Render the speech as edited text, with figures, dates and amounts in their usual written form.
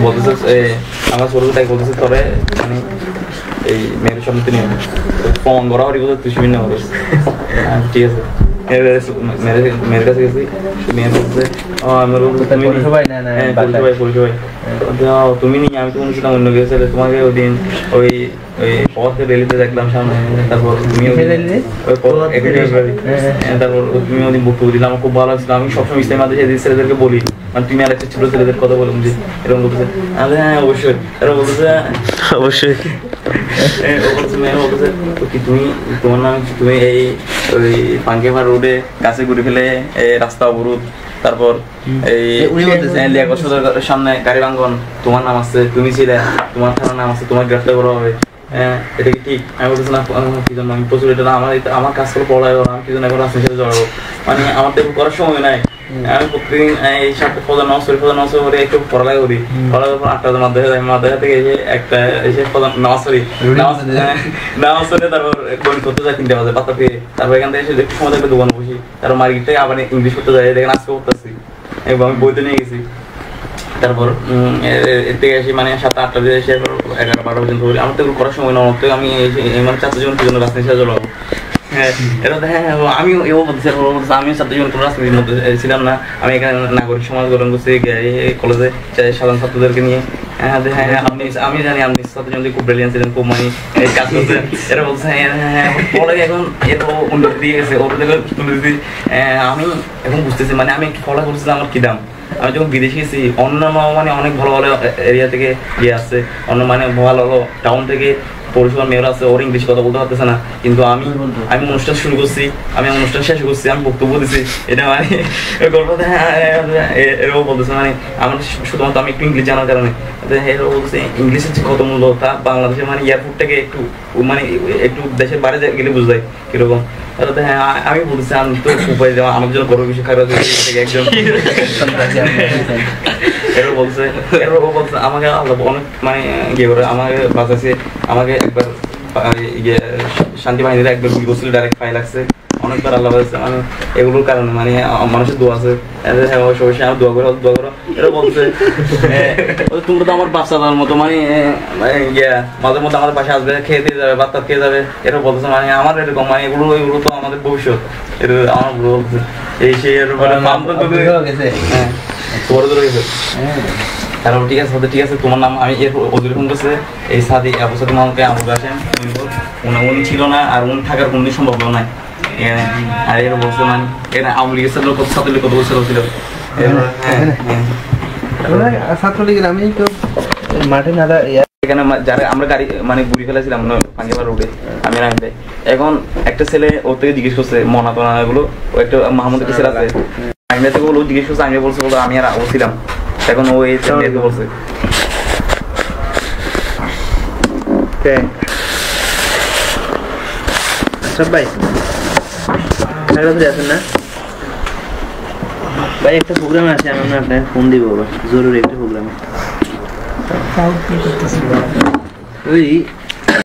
বলতেছে আমার ছোটটাই বলতেছে তোরে মানে এই মেয়ের সম্মতি নিয়ে ফোন করা হরি বলতে তুই শুনে নেব ঠিক আছে মেয়ের কাছে গেছি মেয়ে বলছে তুমি নিয়ে আমি তো শুনছিলাম অন্য গেছে তোমাকে ওই দিন ওই ওই পথে রেলিতে দেখলাম সামনে তারপর তুমি তারপর তুমি ওদিন বক্তব্য দিলে আমার খুব ভালো লাগছিল আমি সবসময় ইসলাম মাদ্রাসায় ছেলেদেরকে বলি মানে তুমি আর একটা ছোট ছেলেদের কথা বললাম যে এরকম বলতেছে আরে হ্যাঁ অবশ্যই এরকম বলতেছে অবশ্যই তুমি তোমার নাম তুমি এই ওই পাঙ্কেভার রোডে গাছে ঘুরে ফেলে রাস্তা অবরোধ তারপর এই সামনে গাড়ি ভাঙ্গন তোমার নাম আছে তুমি ছিলে তোমার থানার নাম আছে তোমার গ্রেফতার করা হবে এটা কি ঠিক আমি বলতেছি না কি জন্য আমি প্রচুর এটা আমার কাজ করে পড়াই আমি কি জন্য এখন রাস্তার সাথে জড়াবো মানে আমার তো করার সময় নাই আমি প্রত্যেকদিন এই 7টা ফজর নামাজ করে একটু পড়ালেখা করি পড়ালেখার পর 8টা মাদ্রাসা থেকে এসে একটা এসে নামাজ পড়ে তারপর গণিত করতে যায় 3টা বাজে পাতা পেয়ে তারপর এখান থেকে এসে একটু সময় থাকলে দোকানে বসি তারপর মার্কেট থেকে আবার ইংলিশ করতে যাই দেখেন আজকে করতেছি আমি বইতে নিয়ে গেছি তারপর এর থেকে এসে মানে 7টা 8টা দিয়ে এসে 11টা 12টা পর্যন্ত করি আমার তো করার সময় না আমি মানে 4 জন কি জন্য রাস্তায় সাথে চলাবো আমি আমিও ছাত্র জীবন কোনো রাজনীতির মধ্যে ছিলাম না আমি এখানে নাগরিক সমাজ গঠন করছি কলেজে সাধারণ ছাত্রদেরকে নিয়ে আমি জানি আপনি ছাত্র জীবন খুব ব্রিলিয়ান্ট ছিলেন খুব মানে কাজ করছেন এরা বলছে পরে এখন এত উন্নতি দিয়ে গেছে উন্নতি আমি এখন বুঝতেছি মানে আমি ফলো করছিলাম আমার কি দাম আমি যখন বিদেশে গেছি অন্য মানে অনেক ভালো ভালো এরিয়া থেকে গিয়ে আসছে অন্য মানে ভালো ভালো টাউন থেকে পরিষেবার মেয়েরা আছে ওর ইংলিশ কথা বলতে পারতেছে না কিন্তু আমি অনুষ্ঠান শুরু করছি আমি অনুষ্ঠান শেষ করছি আমি বক্তব্য দিচ্ছি এটা মানে গল্পতে এরকম বলতেছে মানে আমার শুধুমাত্র আমি একটু ইংলিশ জানার কারণে এরকম বলতেছে ইংলিশের যে কত মূল্য তা বাংলাদেশের মানে এয়ারপোর্টটাকে একটু মানে একটু দেশের বাইরে গেলে বুঝ যায় কিরকম হ্যাঁ আমি বলতেছি আমি তো উপায় যাওয়া আমার জন্য বড় বিষয় খারাপ একজন এরও বলছে আমাকে অনেক মানে ইয়ে করে আমাকে বাঁচাচ্ছে আমাকে একবার শান্তি বাহিনীরা একবার গুলি করছিল ডাইরেক্ট ফাইল লাগছে অনেকবার আল্লাহ বাঁচাচ্ছে মানে এগুলোর কারণে মানে মানুষের দোয়া আছে অবশ্যই আমার দোয়া করো এরা বলছে তোমরা তো আমার বাচ্চাদের মতো মানে মাঝে মধ্যে আমাদের পাশে আসবে খেয়ে দিয়ে যাবে বাচ্চা খেয়ে যাবে এরা বলতেছে মানে আমার এরকম মানে এগুলো তো আমাদের ভবিষ্যৎ এটা আমার বলছে এই সেই তারপর ঠিক আছে তোমার নাম আমি এর ওদের ফোন করছে এই সাদি আবুসাদি মামকে আবুল আসেন উনি ছিল না আর উনি থাকার কোনদিন সম্ভব নয় আর এর বলছে মানে এখানে আওয়ামী লীগের ছাত্রলীগ কত বছর ছিল ছাত্রলীগের আমি তো মাঠে না এখানে যারা আমরা গাড়ি মানে ঘুরে ফেলেছিলাম পাঙ্গেভার রোডে আমি নামতে এখন একটা ছেলে ওর থেকে জিজ্ঞেস করছে মনা টনা এগুলো ও একটা মাহমুদ কিসের আছে আমি থেকে বলো জিজ্ঞেস করছে আমি বলছে বলো আমি আর ও ছিলাম এখন ও এই মেয়েকে বলছে ভাই আছেন না ভাই একটা প্রোগ্রাম আছে আমি আপনাকে ফোন দিব জরুরি একটা প্রোগ্রাম ওই